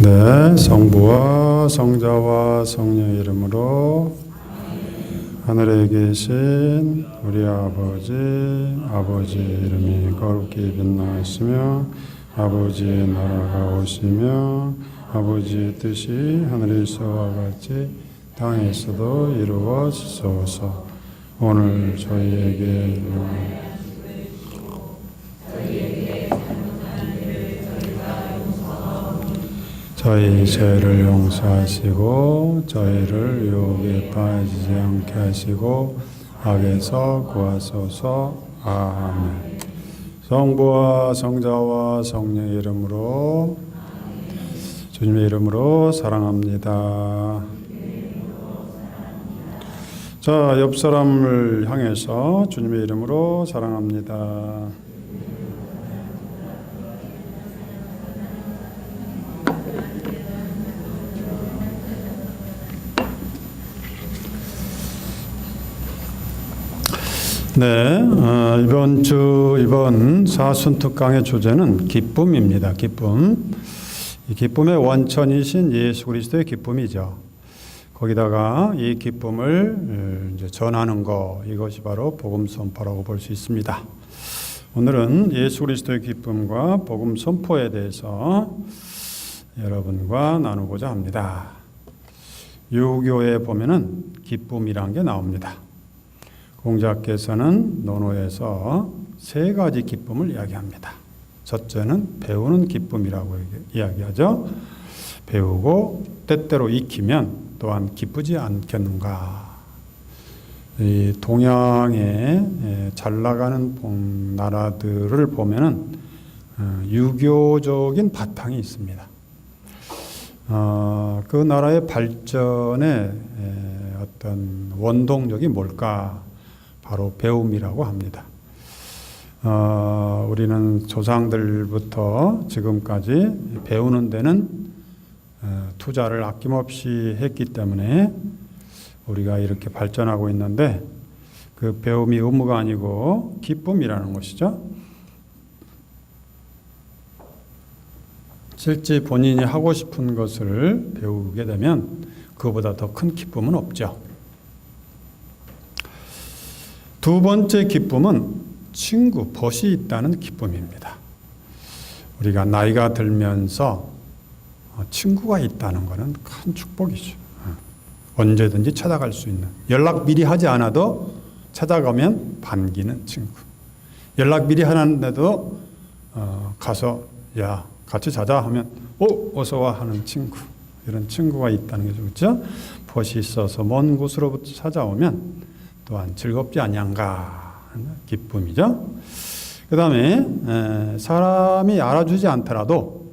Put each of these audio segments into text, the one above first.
네, 성부와 성자와 성령의 이름으로 하늘에 계신 우리 아버지 이름이 거룩히 빛나시며 아버지의 나라가 오시며 아버지의 뜻이 하늘에서와 같이 땅에서도 이루어지소서. 오늘 저희에게 저희 죄를 용서하시고 저희를 유혹에 빠지지 않게 하시고 악에서 구하소서. 아멘. 성부와 성자와 성령의 이름으로 주님의 이름으로 사랑합니다. 자, 옆 사람을 향해서 주님의 이름으로 사랑합니다. 네, 이번 사순특강의 주제는 기쁨입니다. 기쁨. 이 기쁨의 원천이신 예수 그리스도의 기쁨이죠. 거기다가 이 기쁨을 이제 전하는 것, 이것이 바로 복음 선포라고 볼 수 있습니다. 오늘은 예수 그리스도의 기쁨과 복음 선포에 대해서 여러분과 나누고자 합니다. 유교에 보면은 기쁨이란 게 나옵니다. 공자께서는 논어에서 세 가지 기쁨을 이야기합니다. 첫째는 배우는 기쁨이라고 이야기하죠. 배우고 때때로 익히면 또한 기쁘지 않겠는가. 이 동양의 잘 나가는 나라들을 보면은 유교적인 바탕이 있습니다. 그 나라의 발전의 어떤 원동력이 뭘까? 바로 배움이라고 합니다. 우리는 조상들부터 지금까지 배우는 데는 투자를 아낌없이 했기 때문에 우리가 이렇게 발전하고 있는데 그 배움이 의무가 아니고 기쁨이라는 것이죠. 실제 본인이 하고 싶은 것을 배우게 되면 그거보다 더 큰 기쁨은 없죠. 두 번째 기쁨은 친구, 벗이 있다는 기쁨입니다. 우리가 나이가 들면서 친구가 있다는 것은 큰 축복이죠. 언제든지 찾아갈 수 있는, 연락 미리 하지 않아도 찾아가면 반기는 친구. 연락 미리 하는데도 가서 야 같이 자자 하면 어서 와 하는 친구. 이런 친구가 있다는 게 좋죠. 벗이 있어서 먼 곳으로부터 찾아오면 또한 즐겁지 아니한가 하는 기쁨이죠. 그 다음에 사람이 알아주지 않더라도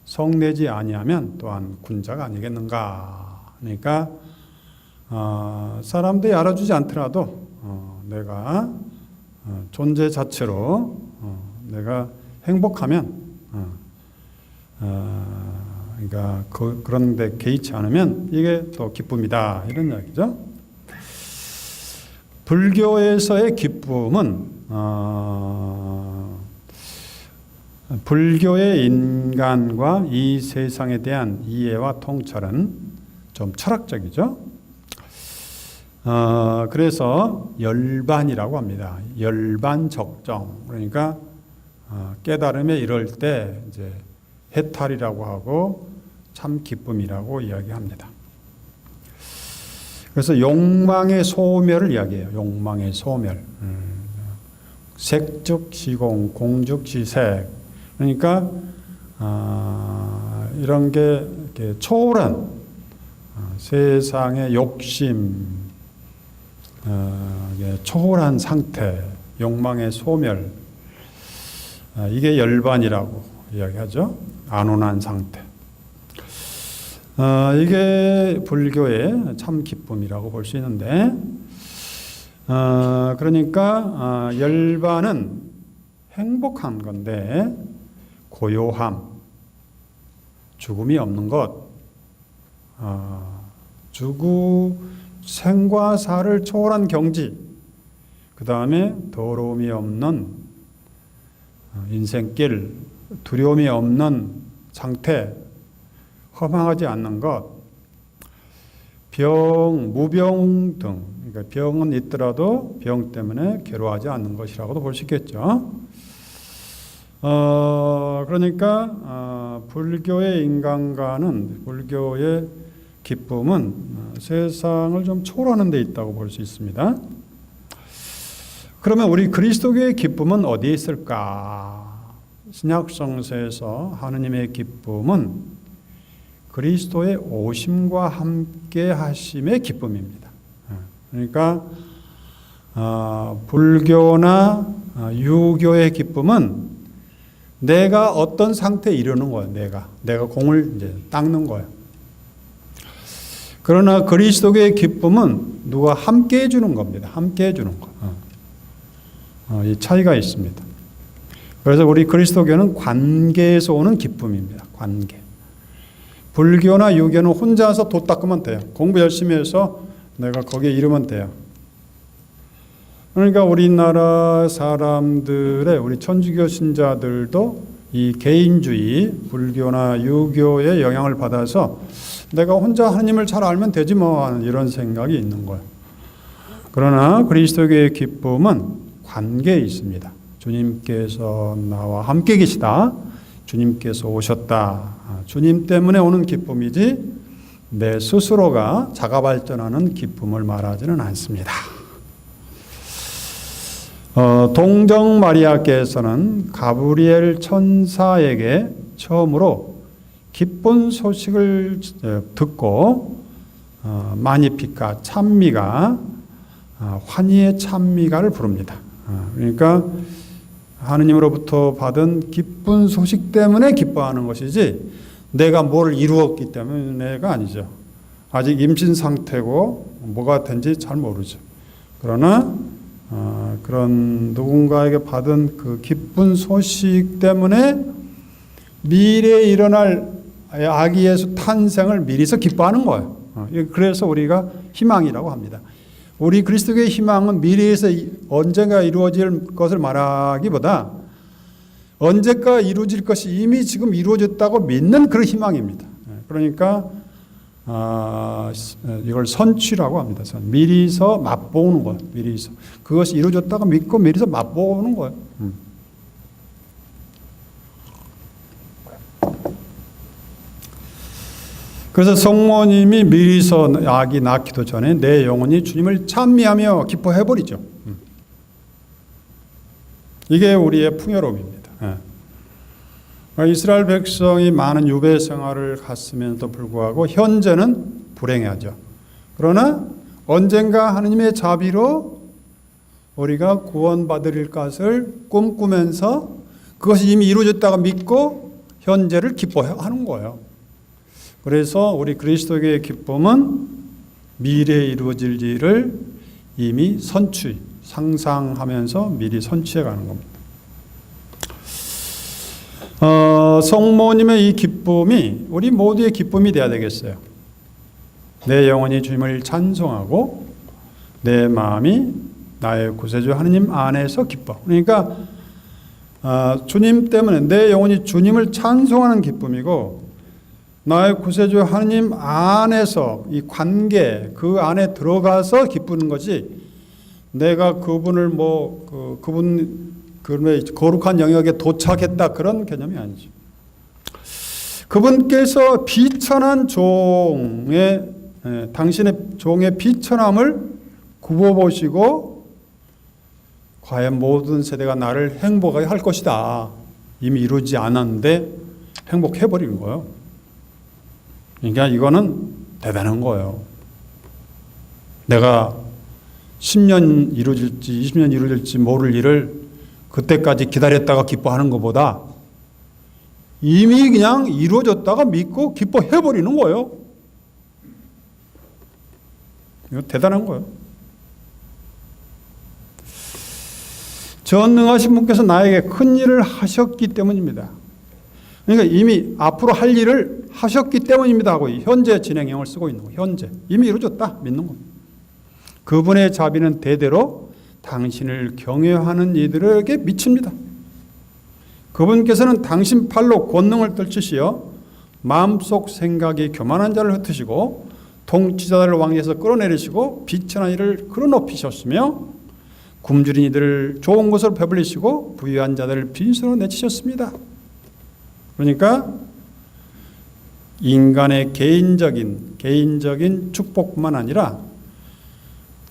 성내지 아니하면 또한 군자가 아니겠는가. 그러니까 사람들이 알아주지 않더라도 내가 존재 자체로 내가 행복하면 그러니까 그런 데 개의치 않으면 이게 또 기쁨이다. 이런 이야기죠. 불교에서의 기쁨은 불교의 인간과 이 세상에 대한 이해와 통찰은 좀 철학적이죠. 그래서 열반이라고 합니다. 열반적정. 그러니까 깨달음에 이를 때 이제 해탈이라고 하고 참 기쁨이라고 이야기합니다. 그래서 욕망의 소멸을 이야기해요. 욕망의 소멸. 색즉시공, 공즉시색. 그러니까 이런 게 이렇게 초월한 세상의 욕심, 초월한 상태, 욕망의 소멸. 이게 열반이라고 이야기하죠. 안온한 상태. 이게 불교의 참 기쁨이라고 볼 수 있는데, 그러니까 열반은 행복한 건데 고요함, 죽음이 없는 것, 생과 사를 초월한 경지, 그 다음에 더러움이 없는 인생길, 두려움이 없는 상태, 허망하지 않는 것, 무병 등, 그러니까 병은 있더라도 병 때문에 괴로워하지 않는 것이라고도 볼 수 있겠죠. 그러니까 불교의 인간관은, 불교의 기쁨은 세상을 좀 초월하는 데 있다고 볼 수 있습니다. 그러면 우리 그리스도교의 기쁨은 어디에 있을까? 신약성서에서 하느님의 기쁨은 그리스도의 오심과 함께 하심의 기쁨입니다. 그러니까 불교나 유교의 기쁨은 내가 어떤 상태에 이르는 거예요. 내가 공을 이제 닦는 거예요. 그러나 그리스도교의 기쁨은 누가 함께 해주는 겁니다. 함께 해주는 거. 이 차이가 있습니다. 그래서 우리 그리스도교는 관계에서 오는 기쁨입니다. 관계. 불교나 유교는 혼자서 도 닦으면 돼요. 공부 열심히 해서 내가 거기에 이르면 돼요. 그러니까 우리나라 사람들의, 우리 천주교 신자들도 이 개인주의, 불교나 유교의 영향을 받아서 내가 혼자 하나님을 잘 알면 되지 뭐, 이런 생각이 있는 거예요. 그러나 그리스도교의 기쁨은 관계에 있습니다. 주님께서 나와 함께 계시다. 주님께서 오셨다. 주님 때문에 오는 기쁨이지 내 스스로가 자가 발전하는 기쁨을 말하지는 않습니다. 동정 마리아께서는 가브리엘 천사에게 처음으로 기쁜 소식을 듣고 마니피카, 찬미가, 환희의 찬미가를 부릅니다. 그러니까 하느님으로부터 받은 기쁜 소식 때문에 기뻐하는 것이지 내가 뭘 이루었기 때문에가 아니죠. 아직 임신 상태고 뭐가 된지 잘 모르죠. 그러나 그런 누군가에게 받은 그 기쁜 소식 때문에 미래에 일어날 아기 예수 탄생을 미리서 기뻐하는 거예요. 그래서 우리가 희망이라고 합니다. 우리 그리스도교의 희망은 미래에서 언젠가 이루어질 것을 말하기보다 언제까 이루어질 것이 이미 지금 이루어졌다고 믿는 그런 희망입니다. 그러니까 이걸 선취라고 합니다. 미리서 맛보는 거예요. 미리서 그것이 이루어졌다고 믿고 미리서 맛보는 거예요. 그래서 성모님이 미리서 아기 낳기도 전에 내 영혼이 주님을 찬미하며 기뻐해버리죠. 이게 우리의 풍요로움입니다. 이스라엘 백성이 많은 유배 생활을 갔음에도 불구하고 현재는 불행하죠. 그러나 언젠가 하느님의 자비로 우리가 구원받을 것을 꿈꾸면서 그것이 이미 이루어졌다고 믿고 현재를 기뻐하는 거예요. 그래서 우리 그리스도교의 기쁨은 미래에 이루어질 일을 이미 상상하면서 미리 선취해 가는 겁니다. 성모님의 이 기쁨이 우리 모두의 기쁨이 되어야 되겠어요. 내 영혼이 주님을 찬송하고 내 마음이 나의 구세주 하느님 안에서 기뻐. 그러니까 주님 때문에 내 영혼이 주님을 찬송하는 기쁨이고 나의 구세주 하느님 안에서 이 관계 그 안에 들어가서 기쁘는 것이 내가 그분을 그분의 거룩한 영역에 도착했다 그런 개념이 아니죠. 그분께서 비천한 당신의 종의 비천함을 굽어보시고 과연 모든 세대가 나를 행복하게 할 것이다. 이미 이루어지지 않았는데 행복해버리는 거예요. 그러니까 이거는 대단한 거예요. 내가 10년 이루어질지 20년 이루어질지 모를 일을 그때까지 기다렸다가 기뻐하는 것보다 이미 그냥 이루어졌다가 믿고 기뻐해버리는 거예요. 이거 대단한 거예요. 전능하신 분께서 나에게 큰 일을 하셨기 때문입니다. 그러니까 이미 앞으로 할 일을 하셨기 때문입니다 하고 현재 진행형을 쓰고 있는 거예요. 현재. 이미 이루어졌다 믿는 겁니다. 그분의 자비는 대대로 당신을 경외하는 이들에게 미칩니다. 그분께서는 당신 팔로 권능을 떨치시어 마음속 생각이 교만한 자를 흩으시고 통치자들을 왕위에서 끌어내리시고 비천한 이를 끌어높이셨으며 굶주린 이들을 좋은 곳으로 배불리시고 부유한 자들을 빈손으로 내치셨습니다. 그러니까 인간의 개인적인 축복뿐만 아니라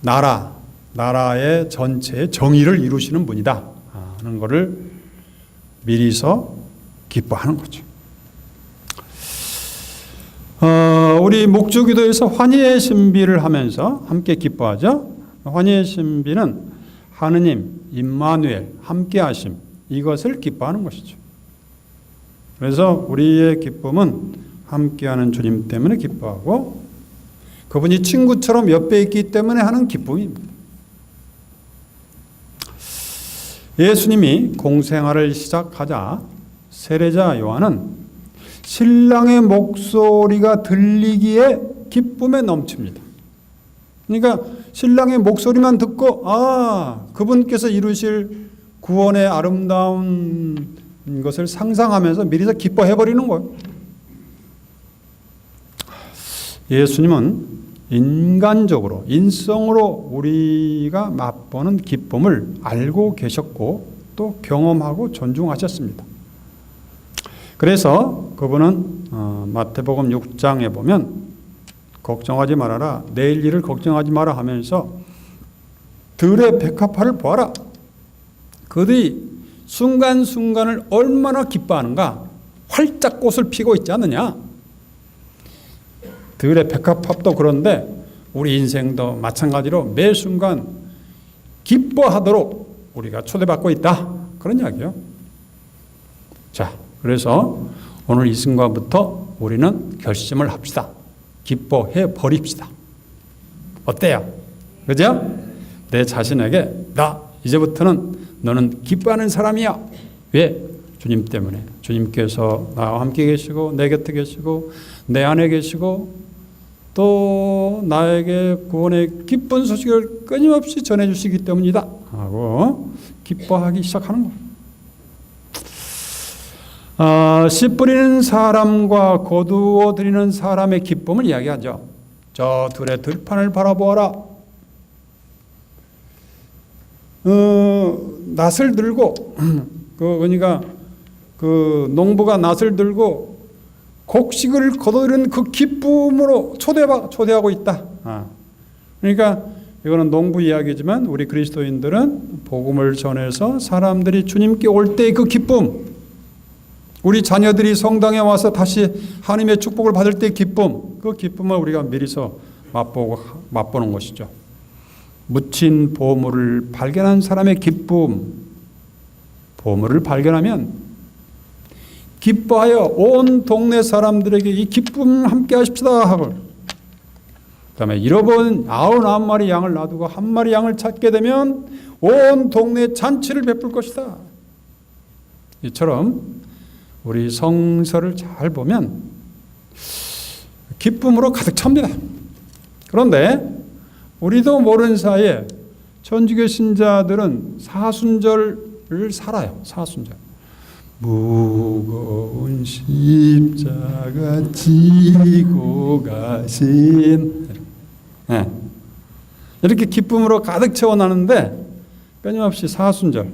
나라의 전체의 정의를 이루시는 분이다 하는 것을 미리서 기뻐하는 거죠. 우리 목주기도에서 환희의 신비를 하면서 함께 기뻐하죠. 환희의 신비는 하느님, 임마누엘, 함께하심, 이것을 기뻐하는 것이죠. 그래서 우리의 기쁨은 함께하는 주님 때문에 기뻐하고 그분이 친구처럼 옆에 있기 때문에 하는 기쁨입니다. 예수님이 공생활을 시작하자 세례자 요한은 신랑의 목소리가 들리기에 기쁨에 넘칩니다. 그러니까 신랑의 목소리만 듣고 그분께서 이루실 구원의 아름다운 것을 상상하면서 미리서 기뻐해버리는 거예요. 예수님은 인간적으로 인성으로 우리가 맛보는 기쁨을 알고 계셨고 또 경험하고 존중하셨습니다. 그래서 그분은 마태복음 6장에 보면 걱정하지 말아라, 내일 일을 걱정하지 마라 하면서 들의 백합화를 보아라. 그들이 순간순간을 얼마나 기뻐하는가. 활짝 꽃을 피고 있지 않느냐. 들의 백합화도 그런데 우리 인생도 마찬가지로 매 순간 기뻐하도록 우리가 초대받고 있다. 그런 이야기예요. 자, 그래서 오늘 이 순간부터 우리는 결심을 합시다. 기뻐해 버립시다. 어때요? 그죠? 내 자신에게 나 이제부터는 너는 기뻐하는 사람이야. 왜? 주님 때문에. 주님께서 나와 함께 계시고 내 곁에 계시고 내 안에 계시고 또 나에게 구원의 기쁜 소식을 끊임없이 전해주시기 때문이다 하고 기뻐하기 시작하는 거예요. 씨 뿌리는 사람과 거두어 들이는 사람의 기쁨을 이야기하죠. 저 들의 들판을 바라보아라. 낫을 들고 그러니까 그 농부가 낫을 들고 곡식을 거두는 그 기쁨으로 초대하고 있다. 그러니까 이거는 농부 이야기지만 우리 그리스도인들은 복음을 전해서 사람들이 주님께 올 때의 그 기쁨, 우리 자녀들이 성당에 와서 다시 하나님의 축복을 받을 때의 기쁨, 그 기쁨을 우리가 미리서 맛보는 것이죠. 묻힌 보물을 발견한 사람의 기쁨, 보물을 발견하면 기뻐하여 온 동네 사람들에게 이 기쁨 함께 하십시다 하고, 그 다음에 잃어버린 99마리 양을 놔두고 1마리 양을 찾게 되면 온 동네에 잔치를 베풀 것이다. 이처럼 우리 성서를 잘 보면 기쁨으로 가득 찹니다. 그런데 우리도 모르는 사이에 천주교 신자들은 사순절을 살아요. 사순절. 무거운 십자가 지고 가신, 이렇게 기쁨으로 가득 채워나는데 끊임없이 사순절.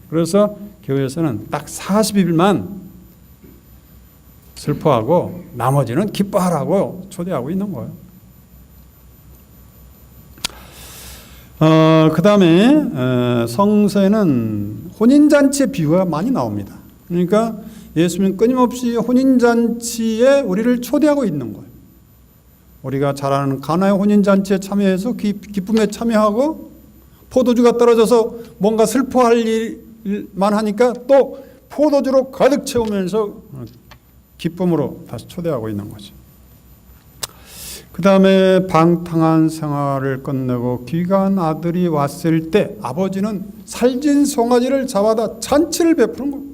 그래서 교회에서는 딱 40일만 슬퍼하고 나머지는 기뻐하라고 초대하고 있는 거예요. 그 다음에 성서에는 혼인잔치의 비유가 많이 나옵니다. 그러니까 예수님은 끊임없이 혼인잔치에 우리를 초대하고 있는 거예요. 우리가 잘 아는 가나의 혼인잔치에 참여해서 기쁨에 참여하고 포도주가 떨어져서 뭔가 슬퍼할 일만 하니까 또 포도주로 가득 채우면서 기쁨으로 다시 초대하고 있는 거죠. 그 다음에 방탕한 생활을 끝내고 귀한 아들이 왔을 때 아버지는 살진 송아지를 잡아다 잔치를 베푸는 겁니다.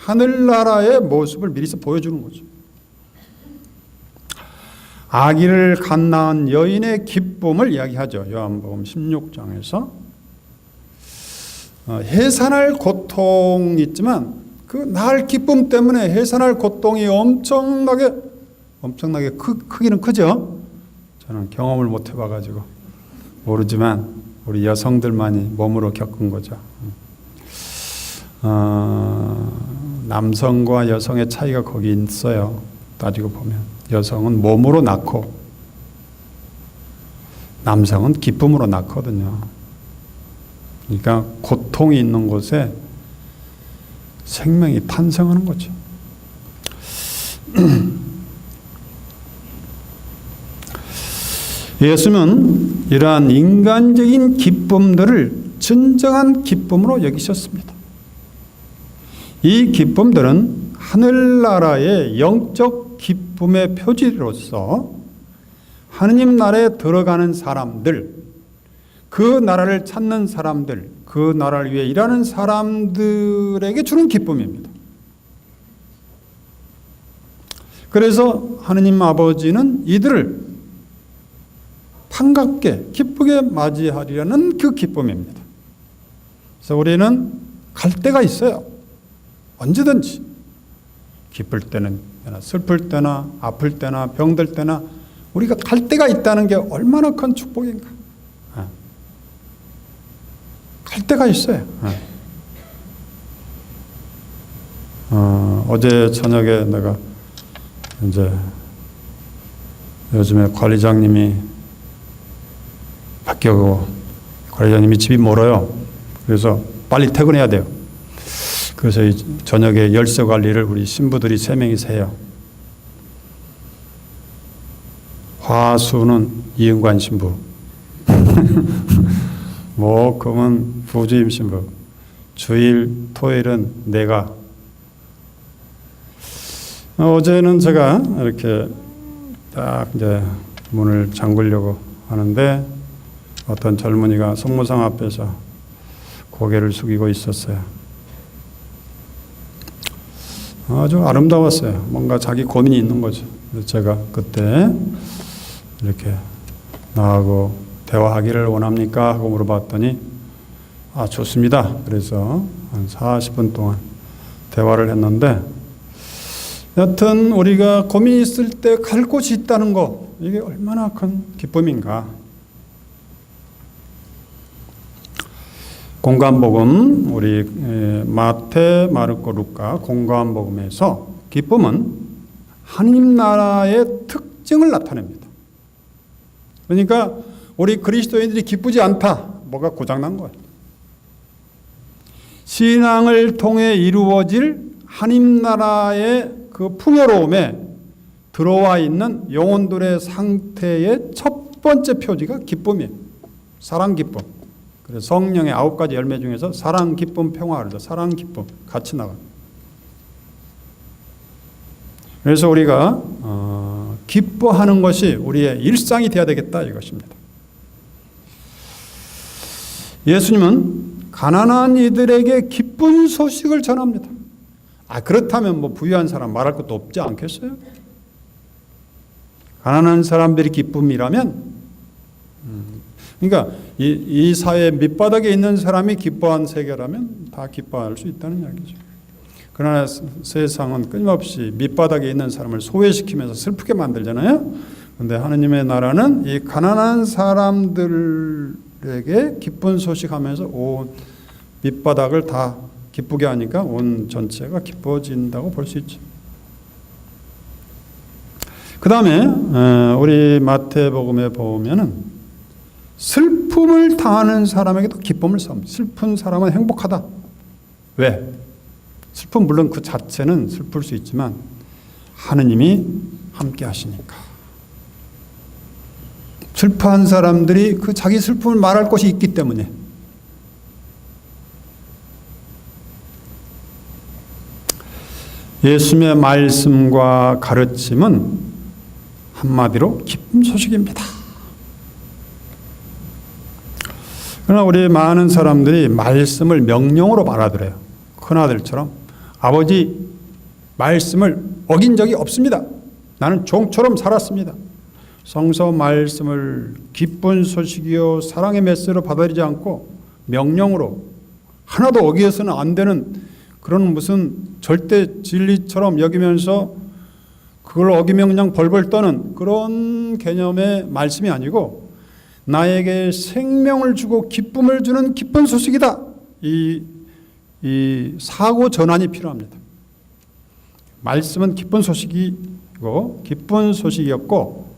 하늘나라의 모습을 미리서 보여주는 거죠. 아기를 갓 낳은 여인의 기쁨을 이야기하죠. 요한복음 16장에서 해산할 고통이 있지만 그 낳을 기쁨 때문에 해산할 고통이 엄청나게 크기는 크죠. 저는 경험을 못 해봐가지고 모르지만 우리 여성들만이 몸으로 겪은 거죠. 남성과 여성의 차이가 거기 있어요. 따지고 보면 여성은 몸으로 낳고 남성은 기쁨으로 낳거든요. 그러니까 고통이 있는 곳에 생명이 탄생하는 거죠. 예수는 이러한 인간적인 기쁨들을 진정한 기쁨으로 여기셨습니다. 이 기쁨들은 하늘나라의 영적 기쁨의 표지로서 하느님 나라에 들어가는 사람들, 그 나라를 찾는 사람들, 그 나라를 위해 일하는 사람들에게 주는 기쁨입니다. 그래서 하느님 아버지는 이들을 반갑게 기쁘게 맞이하리라는 그 기쁨입니다. 그래서 우리는 갈 때가 있어요. 언제든지 기쁠 때는 슬플 때나 아플 때나 병들 때나 우리가 갈 때가 있다는 게 얼마나 큰 축복인가. 갈 때가 있어요. 어제 저녁에 내가 이제 요즘에 관리장님이 바뀌고 관리장님이 집이 멀어요. 그래서 빨리 퇴근해야 돼요. 그래서 저녁에 열쇠 관리를 우리 신부들이 3명이서 해요. 화수는 이은관 신부, 목금은 부주임 신부, 주일 토요일은 내가. 어제는 제가 이렇게 딱 이제 문을 잠그려고 하는데 어떤 젊은이가 성모상 앞에서 고개를 숙이고 있었어요. 아주 아름다웠어요. 뭔가 자기 고민이 있는 거죠. 그래서 제가 그때 이렇게 나하고 대화하기를 원합니까? 하고 물어봤더니 좋습니다. 그래서 한 40분 동안 대화를 했는데 여튼 우리가 고민이 있을 때 갈 곳이 있다는 거, 이게 얼마나 큰 기쁨인가. 공관복음, 우리 마태, 마르코, 루카 공관복음에서 기쁨은 하느님 나라의 특징을 나타냅니다. 그러니까 우리 그리스도인들이 기쁘지 않다, 뭐가 고장난 거예요. 신앙을 통해 이루어질 하느님 나라의 그 풍요로움에 들어와 있는 영혼들의 상태의 첫 번째 표지가 기쁨이에요. 사랑, 기쁨. 그래서 성령의 9가지 열매 중에서 사랑, 기쁨, 평화, 그래서 사랑, 기쁨 같이 나가요. 그래서 우리가 기뻐하는 것이 우리의 일상이 되어야 되겠다 이것입니다. 예수님은 가난한 이들에게 기쁜 소식을 전합니다. 그렇다면 뭐 부유한 사람 말할 것도 없지 않겠어요? 가난한 사람들이 기쁨이라면, 그러니까 이 사회 밑바닥에 있는 사람이 기뻐한 세계라면 다 기뻐할 수 있다는 이야기죠. 그러나 세상은 끊임없이 밑바닥에 있는 사람을 소외시키면서 슬프게 만들잖아요. 그런데 하느님의 나라는 이 가난한 사람들에게 기쁜 소식하면서 온 밑바닥을 다 기쁘게 하니까 온 전체가 기뻐진다고 볼 수 있죠. 그 다음에 우리 마태복음에 보면은 슬픔을 당하는 사람에게도 기쁨을 쌉니다. 슬픈 사람은 행복하다. 왜? 슬픔 물론 그 자체는 슬플 수 있지만 하느님이 함께 하시니까. 슬퍼한 사람들이 그 자기 슬픔을 말할 곳이 있기 때문에. 예수님의 말씀과 가르침은 한마디로 기쁨 소식입니다. 그러나 우리 많은 사람들이 말씀을 명령으로 받아들여요. 큰아들처럼 아버지 말씀을 어긴 적이 없습니다. 나는 종처럼 살았습니다. 성서 말씀을 기쁜 소식이요 사랑의 메시지로 받아들이지 않고 명령으로 하나도 어기어서는 안 되는 그런 무슨 절대 진리처럼 여기면서 그걸 어기면 그냥 벌벌 떠는 그런 개념의 말씀이 아니고 나에게 생명을 주고 기쁨을 주는 기쁜 소식이다. 이 사고 전환이 필요합니다. 말씀은 기쁜 소식이고 기쁜 소식이었고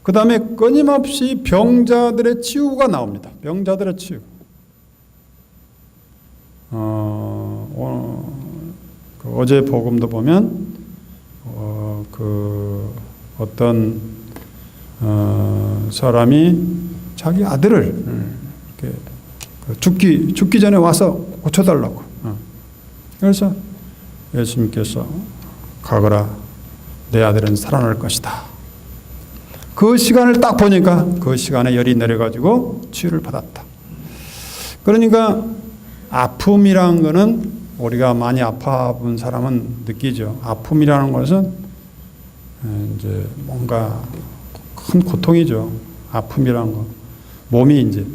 그 다음에 끊임없이 병자들의 치유가 나옵니다. 병자들의 치유. 어제 복음도 보면 어떤 사람이 자기 아들을 이렇게 죽기 전에 와서 고쳐달라고. 그래서 예수님께서 가거라 내 아들은 살아날 것이다. 그 시간을 딱 보니까 그 시간에 열이 내려가지고 치유를 받았다. 그러니까 아픔이라는 것은 우리가 많이 아파본 사람은 느끼죠. 아픔이라는 것은 이제 뭔가 큰 고통이죠. 아픔이라는 거. 몸이 이제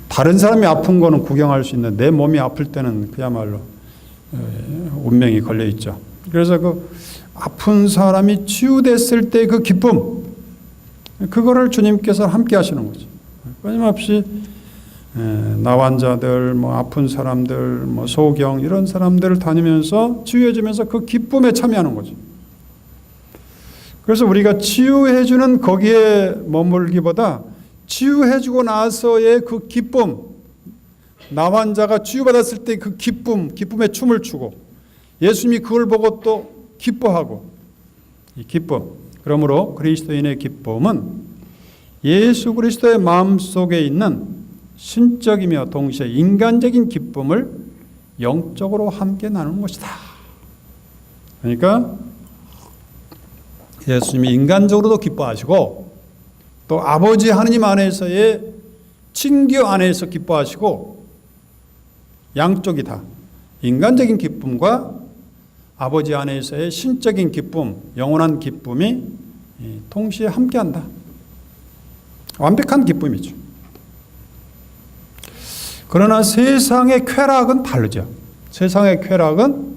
다른 사람이 아픈 거는 구경할 수 있는데 내 몸이 아플 때는 그야말로 운명이 걸려 있죠. 그래서 그 아픈 사람이 치유됐을 때 그 기쁨, 그거를 주님께서 함께 하시는 거죠. 끊임없이 나환자들, 아픈 사람들, 소경 이런 사람들을 다니면서 치유해주면서 그 기쁨에 참여하는 거죠. 그래서 우리가 치유해주는 거기에 머물기보다 치유해주고 나서의 그 기쁨, 나환자가 치유받았을 때 그 기쁨에 춤을 추고 예수님이 그걸 보고 또 기뻐하고 이 기쁨. 그러므로 그리스도인의 기쁨은 예수 그리스도의 마음속에 있는 신적이며 동시에 인간적인 기쁨을 영적으로 함께 나누는 것이다. 그러니까 예수님이 인간적으로도 기뻐하시고 또 아버지 하느님 안에서의 친교 안에서 기뻐하시고 양쪽이 다 인간적인 기쁨과 아버지 안에서의 신적인 기쁨, 영원한 기쁨이 동시에 함께한다. 완벽한 기쁨이죠. 그러나 세상의 쾌락은 다르죠. 세상의 쾌락은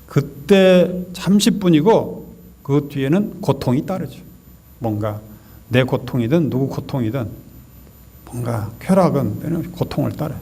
그때 잠시뿐이고 그 뒤에는 고통이 따르죠. 뭔가 내 고통이든 누구 고통이든 뭔가 쾌락은 고통을 따라요.